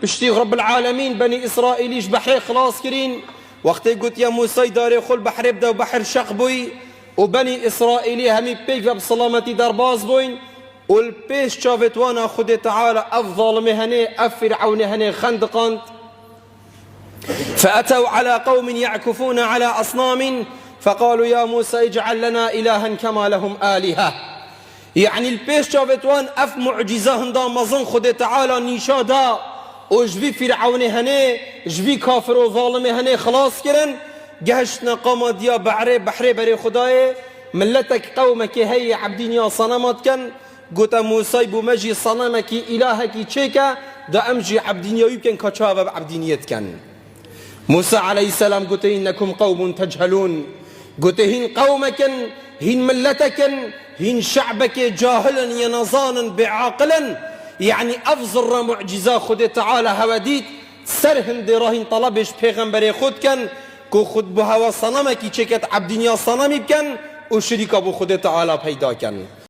بشتي رب العالمين بني إسرائيليش بحر خلاص كرين وقت قلت يا موسى داري خل بحر يبدا وبحر شق بوي وبني إسرائيلي همي بيك بسلامتي درباز بوين والبيش شافت وانا خد تعالى أفضل مهني أفرعون هني خندقان فأتوا على قوم يعكفون على أصنام فقالوا يا موسى اجعل لنا إلها كما لهم آلهة. يعني البيش شافت وان أف معجزة هندا مظن خد تعالى نيشادا وجبي فرعون هني جبي كافر وظالم هني خلاص كرن جهشنا قامت يا بحري بري خداي ملتك قومك هي عبدين يا صنمات كان قلت موسى بمجي صنمك إلهك تشيكا دا أمجي عبدين يمكن كشاب عبدينيت كان. موسى عليه السلام قلت إنكم قوم تجهلون قلت هن قومك هن ملتك هن شعبك جاهلا ينظانا بعاقلا. يعني أفضل معجزة خد تعالى هوديت سرهن دراهن طلبش پیغمبر خود كان كو خود بهوا صنمك چكت عبدين يا صنمي كان وشريك ابو خد تعالى پیدا كان.